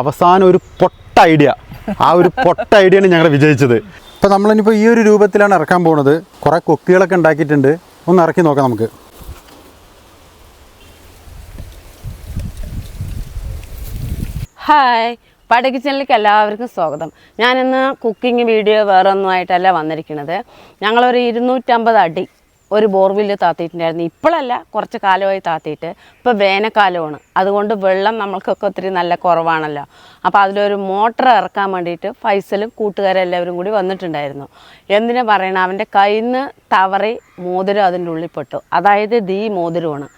അവസാനം ഒരു പൊട്ട ഐഡിയ, ആ ഒരു പൊട്ട ഐഡിയയാണ് ഞങ്ങൾ വിജയിച്ചത്. അപ്പോൾ നമ്മളിനിപ്പോൾ ഈ ഒരു രൂപത്തിലാണ് ഇറക്കാൻ പോകുന്നത്. കുറേ കൊക്കികളൊക്കെ ഉണ്ടാക്കിയിട്ടുണ്ട്, ഒന്ന് ഇറക്കി നോക്കാം നമുക്ക്. ഹായ്, പാടി കിച്ചണിലേക്ക് എല്ലാവർക്കും സ്വാഗതം. ഞാനിന്ന് കുക്കിംഗ് വീഡിയോ വേറെ ഒന്നുമായിട്ടല്ല വന്നിരിക്കുന്നത്. ഞങ്ങളൊരു 250 അടി ഒരു ബോർവെല്ല് താത്തിയിട്ടുണ്ടായിരുന്നു. ഇപ്പോഴല്ല, കുറച്ച് കാലമായി താത്തിയിട്ട്. ഇപ്പോൾ വേനൽക്കാലമാണ്, അതുകൊണ്ട് വെള്ളം നമ്മൾക്കൊക്കെ ഒത്തിരി നല്ല കുറവാണല്ലോ. അപ്പോൾ അതിലൊരു മോട്ടർ ഇറക്കാൻ വേണ്ടിയിട്ട് ഫൈസലും കൂട്ടുകാരെല്ലാവരും കൂടി വന്നിട്ടുണ്ടായിരുന്നു. എന്തിനാ പറയണം, അവൻ്റെ കയ്യിൽ നിന്ന് തവറി മോതിരം അതിൻ്റെ ഉള്ളിൽ പെട്ടു. അതായത് ഇത് ഈ മോതിരമാണ്,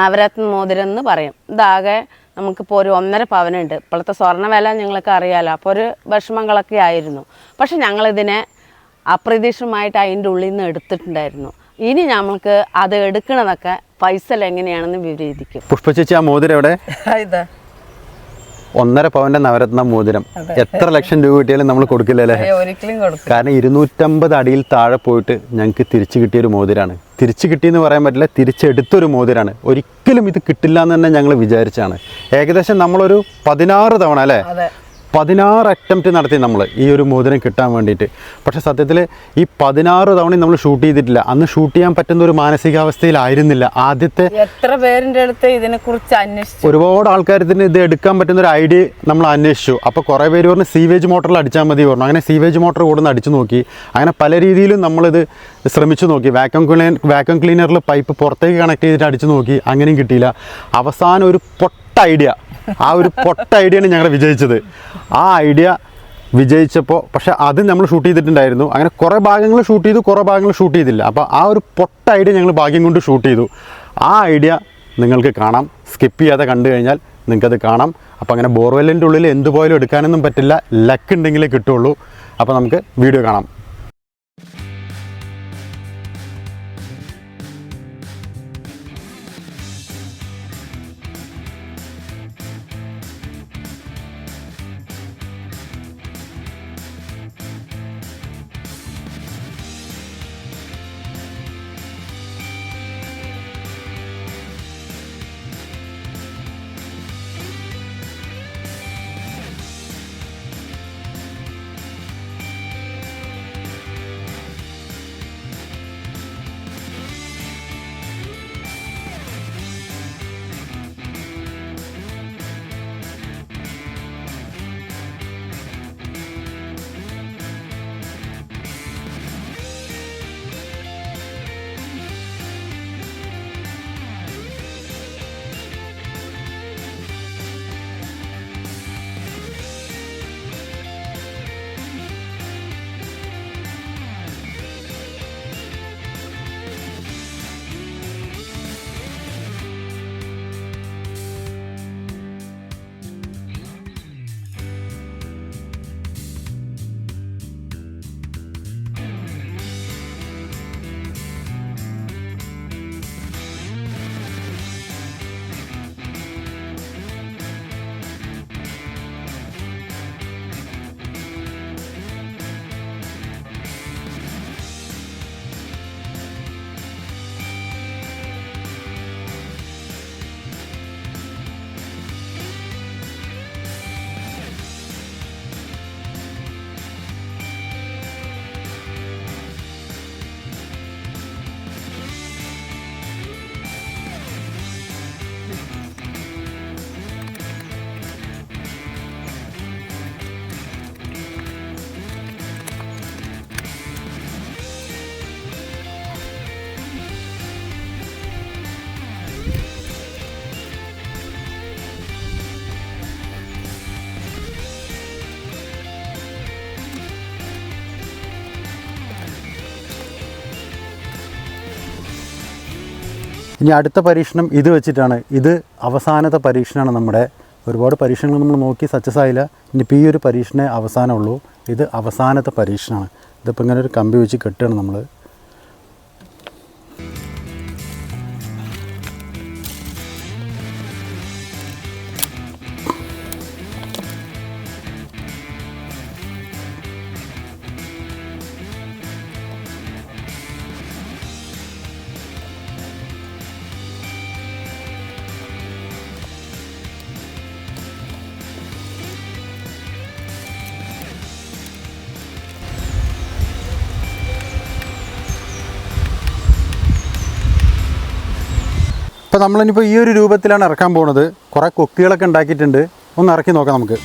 നവരത്ന മോതിരം എന്ന് പറയും. ഇതാകെ നമുക്കിപ്പോൾ ഒരു 1.5 പവനുണ്ട്. ഇപ്പോഴത്തെ സ്വർണ്ണ വില നിങ്ങൾക്ക് അറിയാമല്ലോ. അപ്പോൾ ഒരു വിഷമങ്ങളൊക്കെ ആയിരുന്നു. പക്ഷെ ഞങ്ങളിതിനെ അപ്രതീക്ഷിതമായിട്ട് അതിൻ്റെ ഉള്ളിൽ നിന്ന് എടുത്തിട്ടുണ്ടായിരുന്നു. ഇനി നമ്മൾക്ക് അത് എടുക്കണതൊക്കെ ഫൈസൽ എങ്ങനെയാണെന്ന് വിവരിക്കും. പുഷ്പ ചേച്ചി, ആ മോതിരം എവിടെ? 1.5 പവൻ്റെ നവരത്ന മോതിരം. എത്ര ലക്ഷം രൂപ കിട്ടിയാലും നമ്മൾ കൊടുക്കില്ലല്ലേ? ഒരിക്കലും കൊടുക്കും. കാരണം 250 അടിയിൽ താഴെ പോയിട്ട് ഞങ്ങൾക്ക് തിരിച്ചു കിട്ടിയൊരു മോതിരാണ്. തിരിച്ചു കിട്ടിയെന്ന് പറയാൻ പറ്റില്ല, തിരിച്ചെടുത്തൊരു മോതിരാണ്. ഒരിക്കലും ഇത് കിട്ടില്ല എന്ന് തന്നെ ഞങ്ങൾ വിചാരിച്ചാണ്. ഏകദേശം നമ്മളൊരു 16 തവണ അല്ലേ, 16 അറ്റംപ്റ്റ് നടത്തി നമ്മൾ ഈ ഒരു മോതിരം കിട്ടാൻ വേണ്ടിയിട്ട്. പക്ഷേ സത്യത്തിൽ ഈ 16 തവണയും നമ്മൾ ഷൂട്ട് ചെയ്തിട്ടില്ല. അന്ന് ഷൂട്ട് ചെയ്യാൻ പറ്റുന്ന ഒരു മാനസികാവസ്ഥയിലായിരുന്നില്ല. ആദ്യത്തെ എത്ര പേരിൻ്റെ അടുത്ത് ഇതിനെക്കുറിച്ച് അന്വേഷിച്ചു, ഒരുപാട് ആൾക്കാരത്തിന് ഇത് എടുക്കാൻ പറ്റുന്ന ഒരു ഐഡിയ നമ്മൾ അന്വേഷിച്ചു. അപ്പോൾ കുറേ പേര് പറഞ്ഞു സീവേജ് മോട്ടറിൽ അടിച്ചാൽ മതി പറഞ്ഞു. അങ്ങനെ സീവേജ് മോട്ടർ കൂടുന്ന അടിച്ചു നോക്കി. അങ്ങനെ പല രീതിയിലും നമ്മളിത് ശ്രമിച്ചു നോക്കി. വാക്യൂം ക്ലീനറിൽ പൈപ്പ് പുറത്തേക്ക് കണക്ട് ചെയ്തിട്ട് അടിച്ചു നോക്കി, അങ്ങനെയും കിട്ടിയില്ല. അവസാനം ഒരു പൊട്ട ഐഡിയ, ആ ഒരു പൊട്ട ഐഡിയയാണ് ഞങ്ങൾ വിജയിച്ചത്. ആ ഐഡിയ വിജയിച്ചപ്പോൾ പക്ഷേ അത് നമ്മൾ ഷൂട്ട് ചെയ്തിട്ടുണ്ടായിരുന്നു. അങ്ങനെ കുറേ ഭാഗങ്ങൾ ഷൂട്ട് ചെയ്തു, കുറേ ഭാഗങ്ങൾ ഷൂട്ട് ചെയ്തില്ല. അപ്പോൾ ആ ഒരു പൊട്ട ഐഡിയ ഞങ്ങൾ ഭാഗ്യം കൊണ്ട് ഷൂട്ട് ചെയ്തു. ആ ഐഡിയ നിങ്ങൾക്ക് കാണാം, സ്കിപ്പ് ചെയ്യാതെ കണ്ടു കഴിഞ്ഞാൽ നിങ്ങൾക്കത് കാണാം. അപ്പോൾ അങ്ങനെ ബോർവെല്ലിൻ്റെ ഉള്ളിൽ എന്തുപോലും എടുക്കാനൊന്നും പറ്റില്ല, ലക്ക് ഉണ്ടെങ്കിലേ കിട്ടുള്ളൂ. അപ്പോൾ നമുക്ക് വീഡിയോ കാണാം. ഇനി അടുത്ത പരീക്ഷണം ഇത് വെച്ചിട്ടാണ്. ഇത് അവസാനത്തെ പരീക്ഷണമാണ് നമ്മുടെ. ഒരുപാട് പരീക്ഷണങ്ങൾ നമ്മൾ നോക്കി സക്സസ് ആയില്ല. ഇനിയിപ്പോൾ ഈ ഒരു പരീക്ഷണമേ അവസാനമുള്ളൂ. ഇത് അവസാനത്തെ പരീക്ഷണമാണ്. ഇതിപ്പോൾ ഇങ്ങനെ ഒരു കമ്പി വെച്ച് കെട്ടുകയാണ് നമ്മൾ. അപ്പോൾ നമ്മളിനിപ്പോൾ ഈ ഒരു രൂപത്തിലാണ് ഇറക്കാൻ പോകുന്നത്. കുറേ കൊക്കികളൊക്കെ ഉണ്ടാക്കിയിട്ടുണ്ട്. ഒന്ന് ഇറക്കി നോക്കാം നമുക്ക്.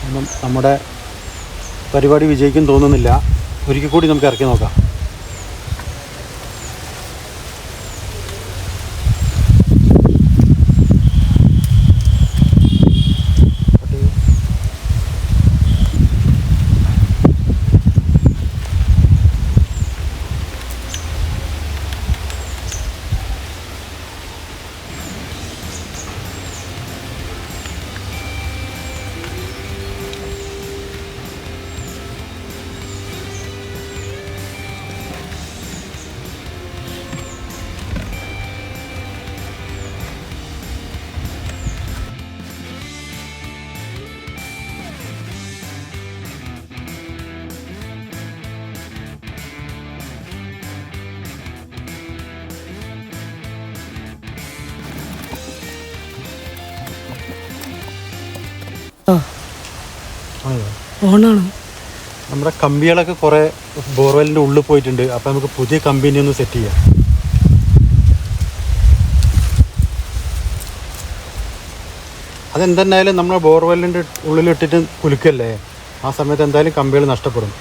ഒന്നും നമ്മുടെ പരിപാടി വിജയിക്കും തോന്നുന്നില്ല. ഒരിക്കൽ കൂടി നമുക്ക് ഇറക്കി നോക്കാം. ഓണാണോ? നമ്മുടെ കമ്പികളൊക്കെ കുറേ ബോർവെല്ലിൻ്റെ ഉള്ളിൽ പോയിട്ടുണ്ട്. അപ്പോൾ നമുക്ക് പുതിയ കമ്പനി ഒന്ന് സെറ്റ് ചെയ്യാം. അതെന്തെന്നായാലും നമ്മൾ ബോർവെല്ലിൻ്റെ ഉള്ളിലിട്ടിട്ട് കുലുക്കല്ലേ, ആ സമയത്ത് എന്തായാലും കമ്പികൾ നഷ്ടപ്പെടും.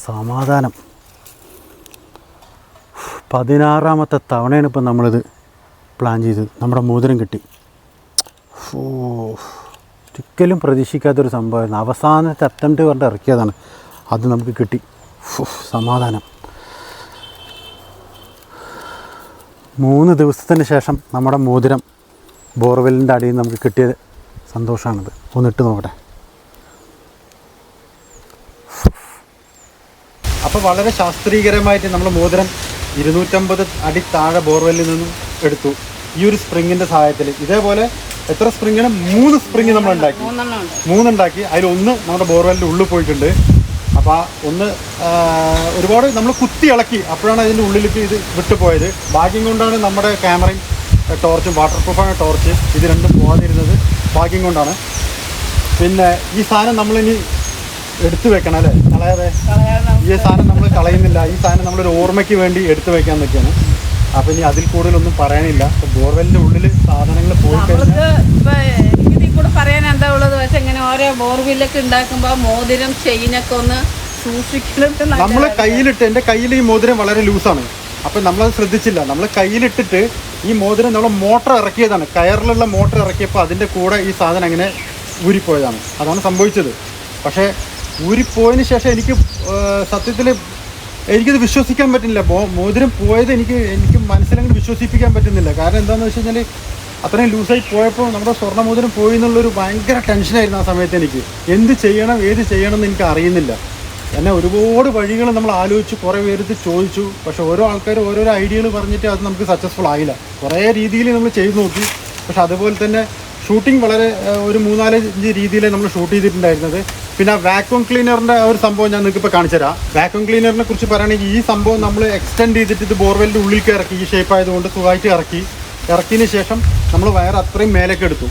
സമാധാനം. 16ാമത്തെ തവണയാണ് ഇപ്പം നമ്മളിത് പ്ലാൻ ചെയ്തത്. നമ്മുടെ മോതിരം കിട്ടി. ഒരിക്കലും പ്രതീക്ഷിക്കാത്തൊരു സംഭവമായിരുന്നു. അവസാനത്തെ അറ്റംപ്റ്റ് പറഞ്ഞിട്ട് ഇറക്കിയതാണ്, അത് നമുക്ക് കിട്ടി. സമാധാനം. 3 ദിവസത്തിന് ശേഷം നമ്മുടെ മോതിരം ബോർവെല്ലിൻ്റെ അടിയിൽ നമുക്ക് കിട്ടിയ സന്തോഷമാണിത്. ഒന്നിട്ട് നോക്കട്ടെ. അപ്പോൾ വളരെ ശാസ്ത്രീയകരമായിട്ട് നമ്മൾ മോതിരം 250 അടി താഴെ ബോർവെല്ലിൽ നിന്നും എടുത്തു. ഈ ഒരു സ്പ്രിങ്ങിൻ്റെ സഹായത്തിൽ ഇതേപോലെ എത്ര സ്പ്രിങ്ങിന് 3 സ്പ്രിങ് നമ്മൾ ഉണ്ടാക്കി. 3 ഉണ്ടാക്കി. അതിലൊന്ന് നമ്മുടെ ബോർവെല്ലിൻ്റെ ഉള്ളിൽ പോയിട്ടുണ്ട്. അപ്പോൾ ഒന്ന് ഒരുപാട് നമ്മൾ കുത്തി ഇളക്കി, അപ്പോഴാണ് അതിൻ്റെ ഉള്ളിലേക്ക് ഇത് വിട്ടുപോയത്. ഭാഗ്യം കൊണ്ടാണ് നമ്മുടെ ക്യാമറയും ടോർച്ചും, വാട്ടർ പ്രൂഫായ ടോർച്ച്, ഇത് രണ്ടും പോകാതിരുന്നത് ഭാഗ്യം കൊണ്ടാണ്. പിന്നെ ഈ സാധനം നമ്മളിനി എടുത്തു വെക്കണം അല്ലേ, കളയാതെ. ഈ സാധനം നമ്മൾ കളയുന്നില്ല. ഈ സാധനം നമ്മളൊരു ഓർമ്മയ്ക്ക് വേണ്ടി എടുത്തു വെക്കാൻ നിൽക്കുകയാണ്. അപ്പം ഇനി അതിൽ കൂടുതലൊന്നും പറയാനില്ല. അപ്പോൾ ബോർവെല്ലിൻ്റെ ഉള്ളിൽ സാധനങ്ങൾ പോയി ഇതിൽ കൂടെ പറയാൻ എന്താ ഉള്ളത് വെച്ചാൽ ഇങ്ങനെ ഓരോ ബോർവെല്ലൊക്കെ ഉണ്ടാക്കുമ്പോൾ മോതിരം ചെയിനൊക്കെ ഒന്ന് സൂക്ഷിക്കണം. നമ്മൾ കയ്യിലിട്ട്, എൻ്റെ കയ്യിൽ ഈ മോതിരം വളരെ ലൂസാണ്. അപ്പം നമ്മളത് ശ്രദ്ധിച്ചില്ല. നമ്മൾ കയ്യിലിട്ടിട്ട് ഈ മോതിരം നമ്മൾ മോട്ടർ ഇറക്കിയതാണ്. കയറിലുള്ള മോട്ടർ ഇറക്കിയപ്പോൾ അതിൻ്റെ കൂടെ ഈ സാധനം അങ്ങനെ ഊരിപ്പോയതാണ്. അതാണ് സംഭവിച്ചത്. പക്ഷേ ഊരിപ്പോയതിന് ശേഷം എനിക്ക് സത്യത്തിൽ എനിക്കത് വിശ്വസിക്കാൻ പറ്റുന്നില്ല. മോതിരം പോയത് എനിക്ക് മനസ്സിലങ്ങോട്ട് വിശ്വസിപ്പിക്കാൻ പറ്റുന്നില്ല. കാരണം എന്താണെന്ന് വെച്ച് കഴിഞ്ഞാൽ അത്രയും ലൂസായി പോയപ്പോൾ നമ്മുടെ സ്വർണ്ണ മോതിരം പോയി എന്നുള്ളൊരു ഭയങ്കര ടെൻഷനായിരുന്നു ആ സമയത്ത്. എനിക്ക് എന്ത് ചെയ്യണം, ഏത് ചെയ്യണം എന്ന് എനിക്ക് അറിയുന്നില്ല. എന്നെ ഒരുപാട് വഴികൾ നമ്മൾ ആലോചിച്ചു, കുറേ പേർക്ക് ചോദിച്ചു. പക്ഷേ ഓരോ ആൾക്കാർ ഓരോരോ ഐഡിയകൾ പറഞ്ഞിട്ട് അത് നമുക്ക് സക്സസ്ഫുൾ ആയില്ല. കുറേ രീതിയിൽ നമ്മൾ ചെയ്ത് നോക്കി. പക്ഷെ അതുപോലെ തന്നെ ഷൂട്ടിംഗ് വളരെ ഒരു 3-4 രീതിയിൽ നമ്മൾ ഷൂട്ട് ചെയ്തിട്ടുണ്ടായിരുന്നത്. പിന്നെ വാക്യൂം ക്ലീനറിൻ്റെ ഒരു സംഭവം ഞാൻ നിങ്ങൾക്ക് ഇപ്പോൾ കാണിച്ചു തരാം. വാക്യൂം ക്ലീനറിനെ കുറിച്ച് പറയുകയാണെങ്കിൽ ഈ സംഭവം നമ്മൾ എക്സ്റ്റെൻഡ് ചെയ്തിട്ട് ഇത് ബോർവെല്ലിൻ്റെ ഉള്ളിലേക്ക് ഇറക്കി. ഈ ഷേപ്പ് ആയതുകൊണ്ട് സുഖമായിട്ട് ഇറക്കിയതിന് ശേഷം നമ്മൾ വയർ അത്രയും മേലേക്ക് എടുത്തു.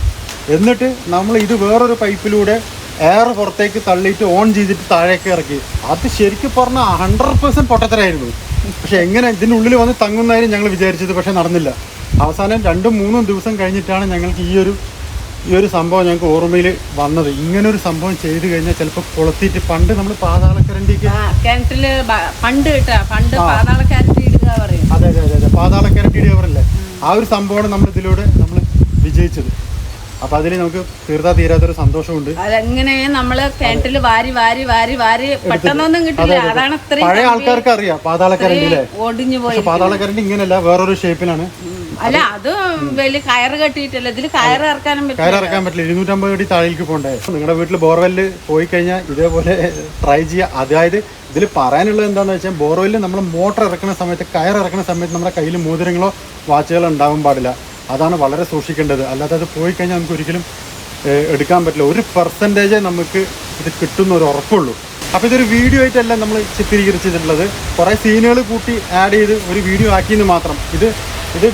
എന്നിട്ട് നമ്മൾ ഇത് വേറൊരു പൈപ്പിലൂടെ എയർ പുറത്തേക്ക് തള്ളിയിട്ട് ഓൺ ചെയ്തിട്ട് താഴേക്ക് ഇറക്കി. അത് ശരിക്കും പറഞ്ഞാൽ 100% പൊട്ടത്തരായിരുന്നു. പക്ഷെ എങ്ങനെ ഇതിൻ്റെ ഉള്ളിൽ വന്ന് തങ്ങുന്നതായിരുന്നു ഞങ്ങൾ വിചാരിച്ചത്. പക്ഷേ നടന്നില്ല. അവസാനം 2-3 ദിവസം കഴിഞ്ഞിട്ടാണ് ഞങ്ങൾക്ക് ഈ ഒരു സംഭവം ഞങ്ങൾക്ക് ഓർമ്മയിൽ വന്നത്. ഇങ്ങനൊരു സംഭവം ചെയ്തു കഴിഞ്ഞാൽ ചിലപ്പോൾ കൊളുത്തിയിട്ട്, പണ്ട് നമ്മൾ പാതാളക്കരണ്ടിക്ക് അതെ പാതാളക്കരണ്ടി ഇടുകയവരല്ലേ, ആ ഒരു സംഭവമാണ് നമ്മൾ ഇതിലൂടെ നമ്മൾ വിജയിച്ചത്. അപ്പൊ അതിൽ നമുക്ക് തീരാത്തൊരു സന്തോഷമുണ്ട്. അതെങ്ങനെ നമ്മള് കിണറ്റില് വാരി വാരി വാരി വാരി പെട്ടെന്നൊന്നും കിട്ടില്ല. അതാണ് പഴയ ആൾക്കാർക്ക് അറിയാം പാതാളക്കരണ്ടിയിലെ. ഒടിഞ്ഞു പോയി. പാതാളക്കരണ്ടി ഇങ്ങനെയല്ല, വേറൊരു ഷേപ്പിലാണ്. അല്ല, അത് വലിയ കയറ് കെട്ടിയിട്ടല്ല, ഇതിൽ കയറ് ഇറക്കാൻ പറ്റില്ല. 250 അടി താഴേക്ക് പോകണ്ടേ. നിങ്ങളുടെ വീട്ടിൽ ബോർവെല്ല് പോയി കഴിഞ്ഞാൽ ഇതേപോലെ ട്രൈ ചെയ്യുക. അതായത് ഇതിൽ പറയാനുള്ളത് എന്താണെന്ന് വെച്ചാൽ, ബോർവെല്ലിൽ നമ്മൾ മോട്ടർ ഇറക്കുന്ന സമയത്ത്, കയർ ഇറക്കുന്ന സമയത്ത് നമ്മുടെ കയ്യിൽ മോതിരങ്ങളോ വാച്ചുകളോ ഉണ്ടാവാൻ പാടില്ല. അതാണ് വളരെ സൂക്ഷിക്കേണ്ടത്. അല്ലാതെ അത് പോയി കഴിഞ്ഞാൽ നമുക്ക് ഒരിക്കലും എടുക്കാൻ പറ്റില്ല. 1% നമുക്ക് ഇത് കിട്ടുന്ന ഒരു ഉറപ്പുള്ളൂ. അപ്പോൾ ഇതൊരു വീഡിയോ ആയിട്ടല്ല നമ്മൾ ചിത്രീകരിച്ചിട്ടുള്ളത്. കുറേ സീനുകൾ കൂട്ടി ആഡ് ചെയ്ത് ഒരു വീഡിയോ ആക്കിയെന്ന് മാത്രം. ഇത്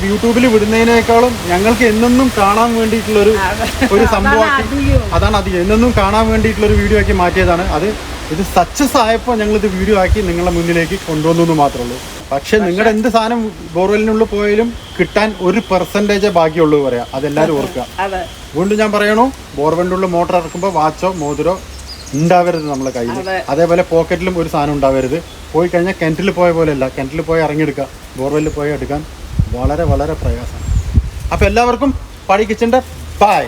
യൂട്യൂബിൽ വിടുന്നതിനേക്കാളും ഞങ്ങൾക്ക് എന്നെന്നും കാണാൻ വേണ്ടിയിട്ടുള്ളൊരു സംഭവമാക്കി, അതാണ് അധികം എന്നെന്നും കാണാൻ വേണ്ടിയിട്ടുള്ളൊരു വീഡിയോ ആക്കി മാറ്റിയതാണ്. ഇത് സക്സസ് ആയപ്പോൾ ഞങ്ങളിത് വീഡിയോ ആക്കി നിങ്ങളുടെ മുന്നിലേക്ക് കൊണ്ടുവന്നു എന്ന് മാത്രമേ ഉള്ളൂ. പക്ഷെ നിങ്ങളുടെ എന്ത് സാധനം ബോർവെല്ലിനുള്ളിൽ പോയാലും കിട്ടാൻ 1% ബാക്കിയുള്ളൂ പറയാം. അതെല്ലാവരും ഓർക്കുക. വീണ്ടും ഞാൻ പറയണു, ബോർവെല്ലിൻ്റെ ഉള്ളിൽ മോട്ടർ ഇറക്കുമ്പോൾ വാച്ചോ മോതിരോ ഉണ്ടാവരുത് നമ്മളെ കയ്യിൽ. അതേപോലെ പോക്കറ്റിലും ഒരു സാധനം ഉണ്ടാവരുത്. പോയി കഴിഞ്ഞാൽ കിണറ്റിൽ പോയ പോലെയല്ല, കിണറ്റിൽ പോയി ഇറങ്ങിയെടുക്കുക, ബോർവെല്ലിൽ പോയി എടുക്കാൻ വളരെ വളരെ പ്രയാസമാണ്. അപ്പോൾ എല്ലാവർക്കും പടി കിച്ചൻ്റെ ബൈ.